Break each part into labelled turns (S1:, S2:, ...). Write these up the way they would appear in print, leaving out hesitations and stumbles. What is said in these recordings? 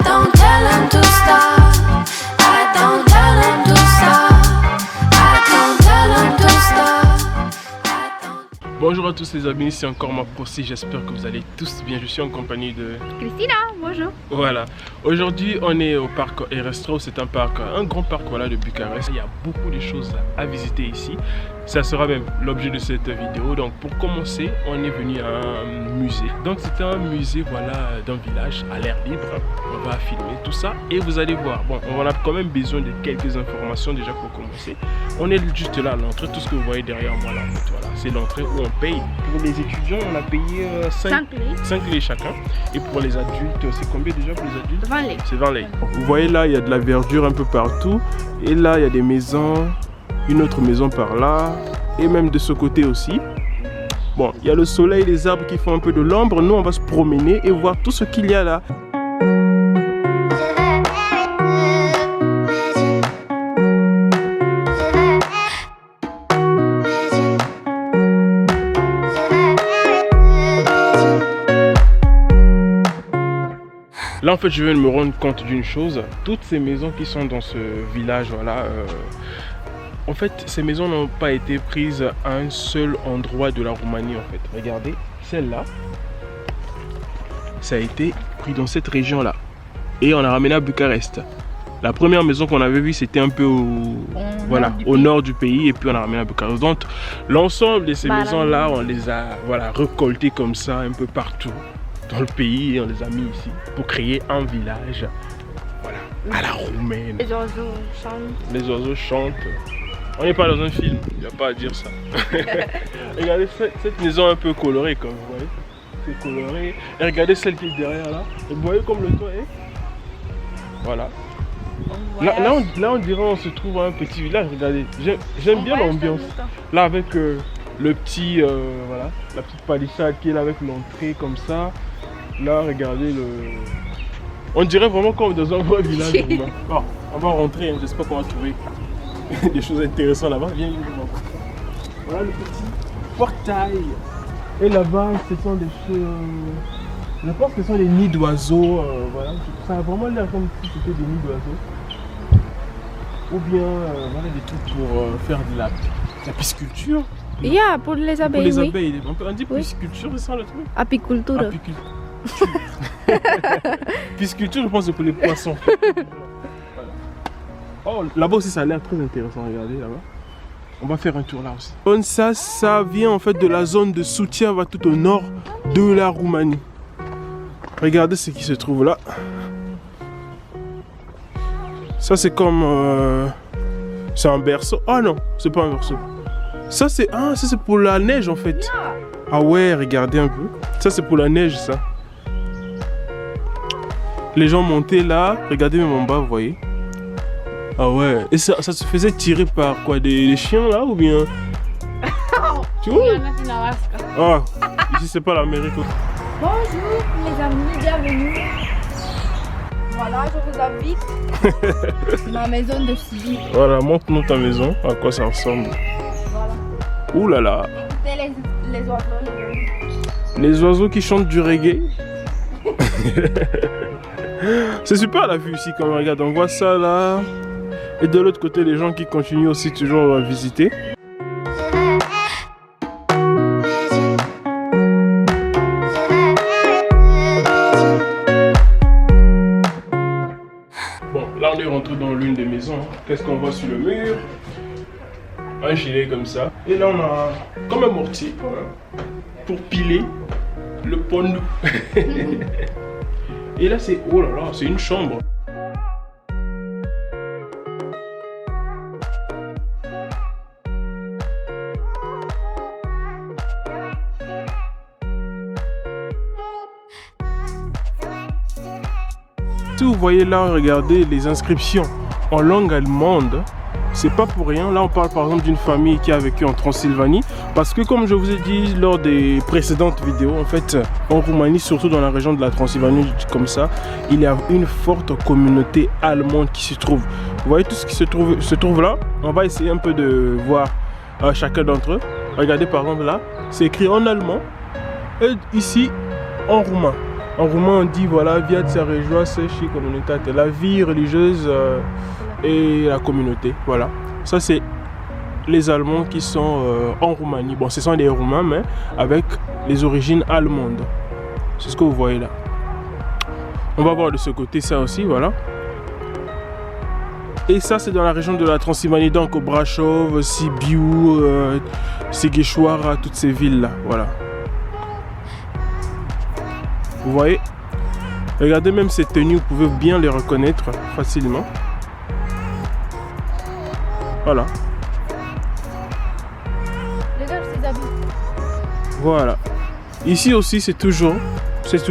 S1: don't tell him to stop. I don't tell him to stop. I don't tell him to stop. I don't...
S2: Bonjour à tous les amis, c'est encore ma Procy, j'espère que vous allez tous bien. Je suis en compagnie de
S3: Christina, bonjour.
S2: Voilà, aujourd'hui on est au parc Erastra, c'est un parc, un grand parc voilà, de Bucarest. Il y a beaucoup de choses à visiter ici. Ça sera même l'objet de cette vidéo. Donc pour commencer, on est venu à un musée. Donc c'est un musée voilà, d'un village à l'air libre. On va filmer tout ça et vous allez voir. Bon, on a quand même besoin de quelques informations déjà pour commencer. On est juste là à l'entrée, tout ce que vous voyez derrière moi là, en fait, voilà, c'est l'entrée où on paye. Pour les étudiants, on a payé 5 lei chacun. Et pour les adultes, c'est combien déjà pour les adultes?
S3: 20 lei.
S2: C'est 20 lei. Vous voyez là, il y a de la verdure un peu partout. Et là, il y a des maisons. Une autre maison par là. Et même de ce côté aussi. Bon, il y a le soleil, les arbres qui font un peu de l'ombre. Nous, on va se promener et voir tout ce qu'il y a là. Là en fait je viens de me rendre compte d'une chose, toutes ces maisons qui sont dans ce village, voilà, en fait ces maisons n'ont pas été prises à un seul endroit de la Roumanie en fait. Regardez, celle-là, ça a été pris dans cette région là et on a ramené à Bucarest. La première maison qu'on avait vue c'était un peu au nord du pays et puis on a ramené à Bucarest. Donc l'ensemble de ces maisons là on les a voilà, récoltées comme ça un peu partout dans le pays et on les a mis ici pour créer un village voilà, à la roumaine.
S3: Les oiseaux chantent.
S2: Les oiseaux chantent. On n'est pas dans un film, il n'y a pas à dire ça. Regardez cette maison un peu colorée comme vous voyez. C'est coloré. Et regardez celle qui est derrière là. Et vous voyez comme le toit est. Voilà. Là on dirait on se trouve à un petit village. Regardez, j'aime bien l'ambiance. Là avec le petit, voilà, la petite palissade qui est là avec l'entrée comme ça. Là, regardez le... On dirait vraiment comme dans un vrai village. Oh, on va rentrer, hein. J'espère qu'on va trouver des choses intéressantes là-bas. Viens, voilà le petit portail. Et là-bas, ce sont des choses... Je pense que ce sont des nids d'oiseaux. Voilà. Ça a vraiment l'air comme si c'était des nids d'oiseaux. Ou bien, voilà, des trucs pour faire de la pisciculture.
S3: Yeah, pour les abeilles,
S2: pour les
S3: oui.
S2: abeilles. On dit pisciculture, c'est ça le truc?
S3: Apiculture.
S2: Apiculture. Pisciculture, je pense que c'est pour les poissons. Voilà. Oh, là-bas aussi, ça a l'air très intéressant. Regardez là-bas. On va faire un tour là aussi. Donc ça vient en fait de la zone de Suceava, tout au nord de la Roumanie. Regardez ce qui se trouve là. Ça, c'est comme... c'est un berceau. Ah non, c'est pas un berceau. Ça c'est pour la neige en fait. Ah ouais, regardez un peu. Ça c'est pour la neige ça. Les gens montaient là, regardez même en bas, vous voyez. Ah ouais, et ça se faisait tirer par quoi, des chiens là ou bien? Tu vois? Ah, ici c'est pas l'Amérique.
S3: Bonjour les amis, bienvenue. Voilà, je vous invite. Ma maison de Sibille.
S2: Voilà, montre-nous ta maison, à quoi ça ressemble. Ouh là là.
S3: Écoutez les oiseaux.
S2: Les oiseaux qui chantent du reggae. C'est super la vue ici quand on regarde. On voit ça là. Et de l'autre côté, les gens qui continuent aussi toujours à visiter. Bon, là on est rentré dans l'une des maisons. Qu'est-ce qu'on voit sur le mur? Un gilet comme ça. Et là on a comme un mortier pour piler le pont. Et là c'est, oh là là, c'est une chambre. Si vous voyez là, regardez les inscriptions en langue allemande. C'est pas pour rien. Là, on parle par exemple d'une famille qui a vécu en Transylvanie. Parce que comme je vous ai dit lors des précédentes vidéos, en fait, en Roumanie, surtout dans la région de la Transylvanie, comme ça, il y a une forte communauté allemande qui se trouve. Vous voyez tout ce qui se trouve là. On va essayer un peu de voir chacun d'entre eux. Regardez par exemple là, c'est écrit en allemand et ici en roumain. En roumain, on dit voilà, viața religioasă și comunitate, la vie religieuse et la communauté. Voilà. Ça, c'est les Allemands qui sont en Roumanie. Bon, ce sont des Roumains, mais avec les origines allemandes. C'est ce que vous voyez là. On va voir de ce côté ça aussi, voilà. Et ça, c'est dans la région de la Transylvanie, donc Brasov, Sibiu, Sighișoara, toutes ces villes-là, voilà. Vous voyez? Regardez même ces tenues, vous pouvez bien les reconnaître facilement. Voilà.
S3: Regarde ses habits.
S2: Voilà. Ici aussi, c'est toujours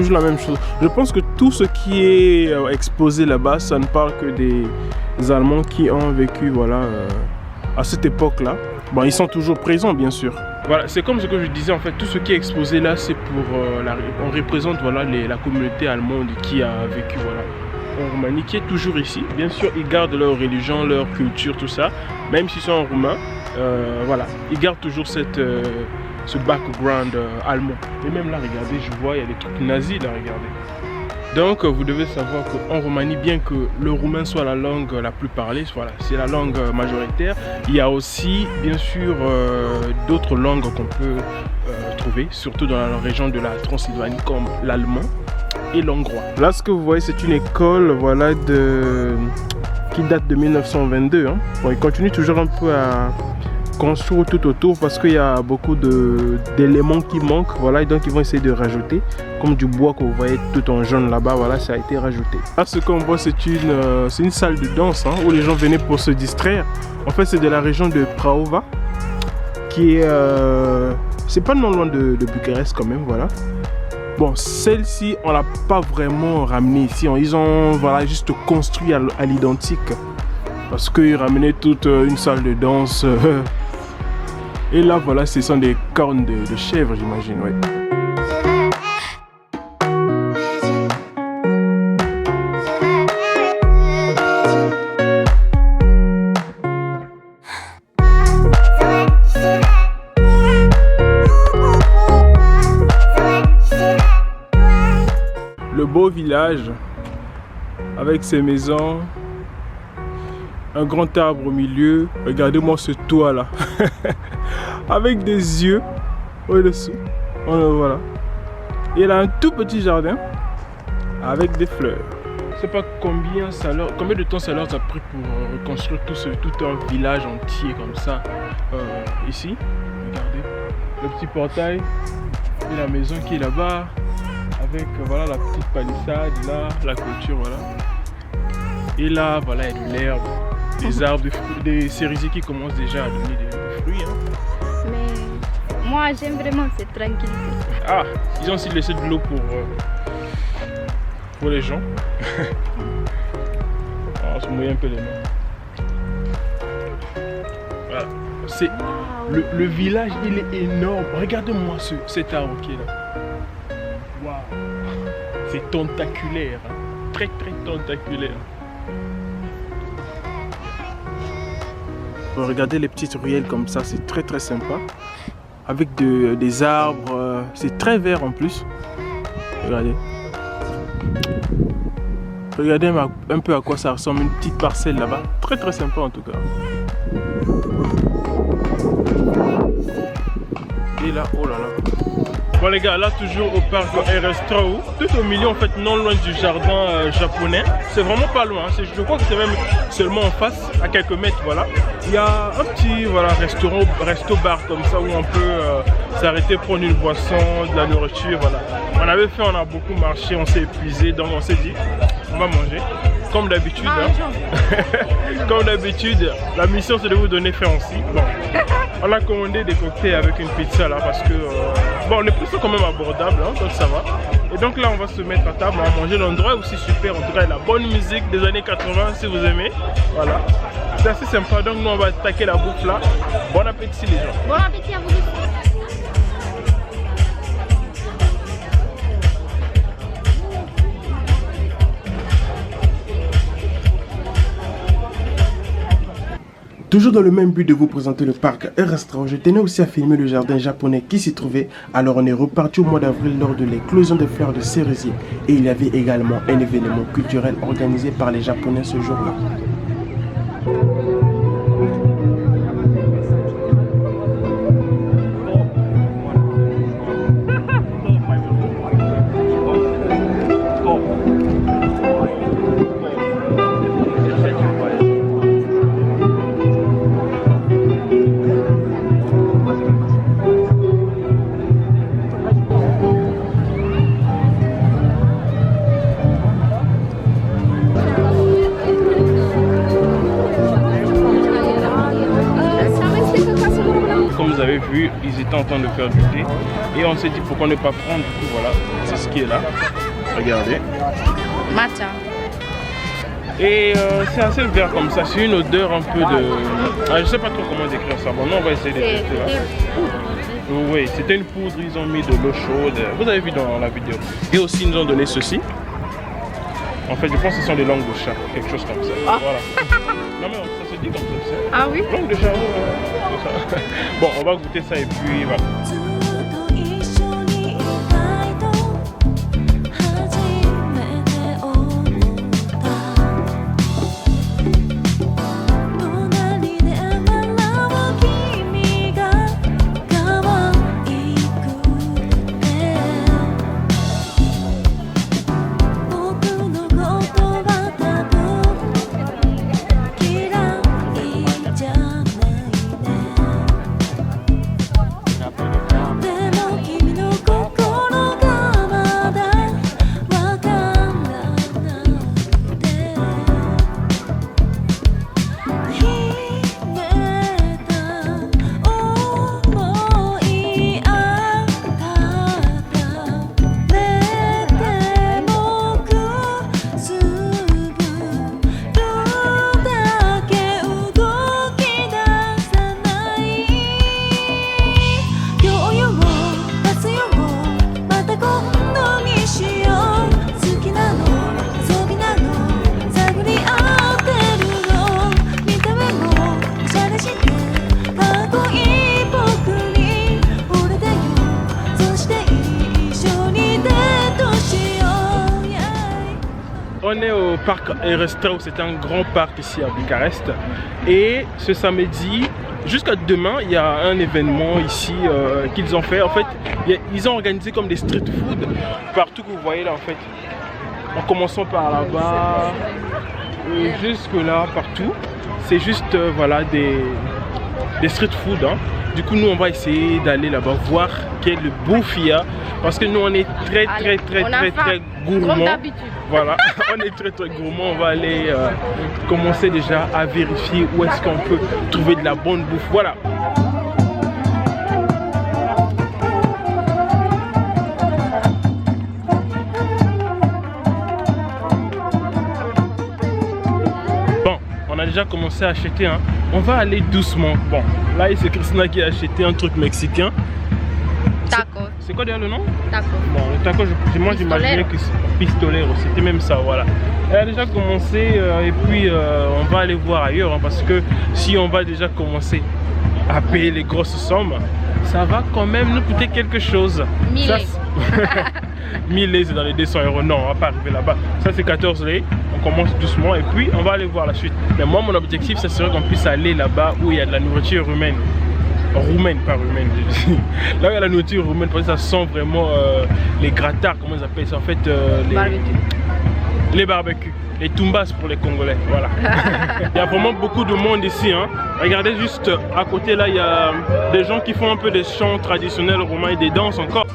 S2: la même chose. Je pense que tout ce qui est exposé là-bas, ça ne parle que des Allemands qui ont vécu, voilà, à cette époque-là. Bon, ils sont toujours présents, bien sûr. Voilà, c'est comme ce que je disais, en fait, tout ce qui est exposé là, c'est pour on représente, voilà, la communauté allemande qui a vécu, voilà, en Roumanie, qui est toujours ici. Bien sûr, ils gardent leur religion, leur culture, tout ça, même s'ils sont en roumain, voilà, ils gardent toujours ce background allemand. Et même là, regardez, je vois, il y a des trucs nazis là, regardez. Donc, vous devez savoir qu'en Roumanie, bien que le roumain soit la langue la plus parlée, voilà, c'est la langue majoritaire, il y a aussi, bien sûr, d'autres langues qu'on peut trouver, surtout dans la région de la Transylvanie, comme l'allemand et l'hongrois. Là, ce que vous voyez, c'est une école, voilà, qui date de 1922. Hein. Bon, il continue toujours un peu à construire tout autour parce qu'il y a beaucoup d'éléments qui manquent, voilà, et donc ils vont essayer de rajouter, comme du bois que vous voyez tout en jaune là-bas, voilà, ça a été rajouté. Là, ce qu'on voit, c'est une salle de danse, hein, où les gens venaient pour se distraire. En fait, c'est de la région de Prahova, qui est, c'est pas non loin de Bucarest quand même, voilà. Bon, celle-ci, on l'a pas vraiment ramenée ici, ils ont, voilà, juste construit à l'identique. Parce qu'ils ramenaient toute une salle de danse. Et là, voilà, ce sont des cornes de chèvre, j'imagine, ouais. Le beau village, avec ses maisons. Un grand arbre au milieu, regardez-moi ce toit là, avec des yeux au-dessous, voilà. Et là un tout petit jardin avec des fleurs. Je ne sais pas combien de temps ça leur a pris pour reconstruire tout un village entier comme ça, ici. Regardez, le petit portail et la maison qui est là-bas, avec voilà la petite palissade là, la clôture, voilà. Et là, voilà, il y a de l'herbe. Des arbres, des cerisiers qui commencent déjà à donner des fruits. Hein.
S3: Mais moi j'aime vraiment cette tranquillité.
S2: Ah, ils ont aussi laissé de l'eau pour les gens. On se mouille un peu les mains. Voilà. C'est le village, il est énorme. Regardez-moi cet arbre qui est là. Waouh. C'est tentaculaire. Hein. Très très tentaculaire. Regardez les petites ruelles comme ça, c'est très très sympa. Avec des arbres, c'est très vert en plus. Regardez. Regardez un peu à quoi ça ressemble, une petite parcelle là-bas. Très très sympa en tout cas. Et là, oh là là. Bon les gars, là toujours au parc Erestrau, tout au milieu en fait, non loin du jardin japonais. C'est vraiment pas loin, je crois que c'est même seulement en face, à quelques mètres, voilà. Il y a un petit resto-bar comme ça où on peut s'arrêter, prendre une boisson, de la nourriture, voilà. On a beaucoup marché, on s'est épuisé, donc on s'est dit, on va manger. Comme d'habitude, hein. Comme d'habitude, la mission c'est de vous donner faim aussi. Bon. On a commandé des cocktails avec une pizza là parce que bon, les prix sont quand même abordables, hein, donc ça va. Et donc là on va se mettre à table, on va manger. L'endroit aussi super, en tout cas la bonne musique des années 80 si vous aimez. Voilà, c'est assez sympa, donc nous on va attaquer la bouffe là. Bon appétit les gens.
S3: Bon appétit à vous tous.
S4: Toujours dans le même but de vous présenter le parc et restaurant, je tenais aussi à filmer le jardin japonais qui s'y trouvait. Alors on est reparti au mois d'avril lors de l'éclosion des fleurs de cerisier. Et il y avait également un événement culturel organisé par les Japonais ce jour-là.
S2: Comme vous avez vu, ils étaient en train de faire du thé et on s'est dit pourquoi ne pas prendre, du coup voilà, c'est ce qui est là, regardez.
S3: Matcha.
S2: Et c'est assez vert comme ça, c'est une odeur un peu de... Ah, je sais pas trop comment décrire ça, bon non, on va essayer de tester là. Oui, c'était une poudre, ils ont mis de l'eau chaude, vous avez vu dans la vidéo. Et aussi ils nous ont donné ceci. En fait je pense que ce sont des langues de chat, quelque chose comme ça. Ah. Voilà. Non mais ça se dit comme ça, tu sais.
S3: Ah oui?
S2: Langue de chat, c'est ça. Bon, on va goûter ça et puis voilà. On est au parc Erastra, c'est un grand parc ici à Bucarest. Et ce samedi, jusqu'à demain, il y a un événement ici qu'ils ont fait. En fait, ils ont organisé comme des street food partout que vous voyez là en fait. En commençant par là-bas, jusque là, partout. C'est juste voilà des street food. Hein. Du coup, nous on va essayer d'aller là-bas voir quel bouffe il y a. Parce que nous on est très gourmands. Voilà, on est très gourmands. On va aller commencer déjà à vérifier où est-ce qu'on peut trouver de la bonne bouffe. Voilà. Bon, on a déjà commencé à acheter. Hein. On va aller doucement. Bon, là c'est Christina qui a acheté un truc mexicain.
S3: Taco.
S2: C'est quoi déjà le nom?
S3: Taco.
S2: Bon, le taco, moi j'imaginais que c'est pistolero, c'était même ça, voilà. Elle a déjà commencé et puis on va aller voir ailleurs hein, parce que si on va déjà commencer à payer les grosses sommes, ça va quand même nous coûter quelque chose.
S3: 1000 lei.
S2: 1000 lei, c'est dans les 200 €. Non, on va pas arriver là-bas. Ça c'est 14 lei. On commence doucement et puis on va aller voir la suite. Mais moi, mon objectif, ça serait qu'on puisse aller là-bas où il y a de la nourriture humaine. Roumaine, pas roumaine, je dis. Là où il y a la nourriture roumaine, parce que ça sent vraiment les gratards, comment ils appellent ça en fait les barbecues, les tumbas pour les Congolais, voilà. Il y a vraiment beaucoup de monde ici, hein. Regardez juste à côté là, il y a des gens qui font un peu des chants traditionnels roumains et des danses encore.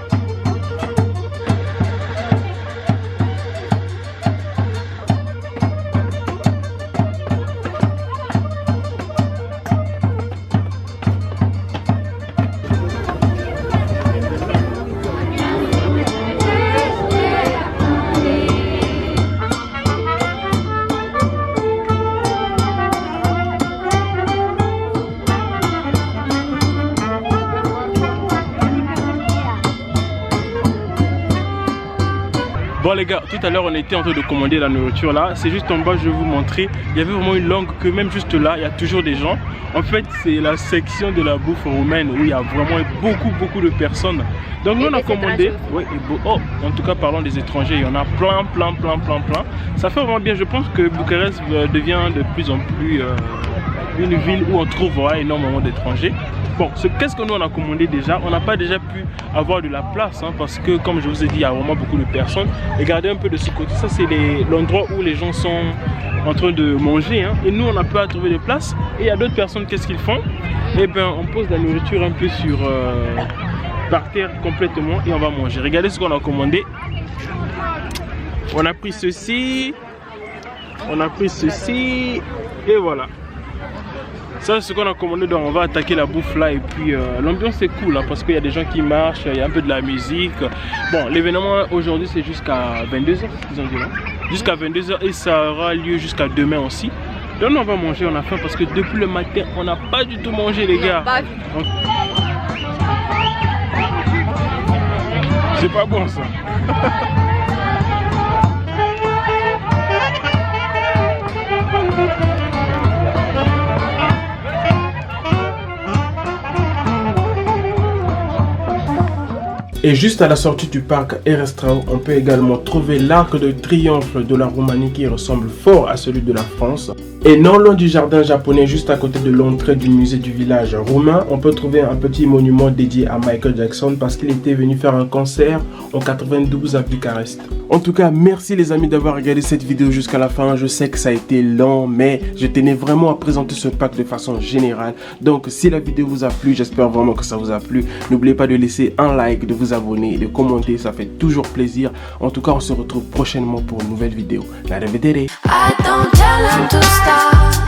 S2: Bon les gars, tout à l'heure on était en train de commander la nourriture là. C'est juste en bas, je vais vous montrer. Il y avait vraiment une longue queue, même juste là, il y a toujours des gens. En fait, c'est la section de la bouffe roumaine où il y a vraiment beaucoup de personnes. Donc nous on a commandé. Oui, oh, en tout cas parlons des étrangers, il y en a plein. Ça fait vraiment bien. Je pense que Bucarest devient de plus en plus une ville où on trouvera énormément d'étrangers. Bon, qu'est-ce que nous on a commandé déjà? On n'a pas déjà pu avoir de la place hein, parce que comme je vous ai dit, il y a vraiment beaucoup de personnes. Regardez un peu de ce côté, ça c'est l'endroit où les gens sont en train de manger hein. Et nous on n'a pas trouvé de place. Et il y a d'autres personnes, qu'est-ce qu'ils font? Eh bien on pose la nourriture un peu sur par terre complètement et on va manger. Regardez ce qu'on a commandé. On a pris ceci. On a pris ceci. Et voilà. Ça c'est ce qu'on a commandé, donc on va attaquer la bouffe là et puis l'ambiance est cool hein, parce qu'il y a des gens qui marchent, il y a un peu de la musique. Bon, l'événement aujourd'hui c'est jusqu'à 22h, jusqu'à 22h et ça aura lieu jusqu'à demain aussi. Donc on va manger, on a faim parce que depuis le matin on n'a pas du tout mangé les gars. Donc... c'est pas bon ça.
S4: Et juste à la sortie du parc Erastra, on peut également trouver l'arc de triomphe de la Roumanie qui ressemble fort à celui de la France. Et non loin du jardin japonais, juste à côté de l'entrée du musée du village roumain, on peut trouver un petit monument dédié à Michael Jackson parce qu'il était venu faire un concert en 92 à Bucarest. En tout cas, merci les amis d'avoir regardé cette vidéo jusqu'à la fin. Je sais que ça a été long, mais je tenais vraiment à présenter ce pack de façon générale. Donc, si la vidéo vous a plu, j'espère vraiment que ça vous a plu. N'oubliez pas de laisser un like, de vous abonner, de commenter, ça fait toujours plaisir. En tout cas, on se retrouve prochainement pour une nouvelle vidéo. Arrivederci.
S1: I don't tell them to stop.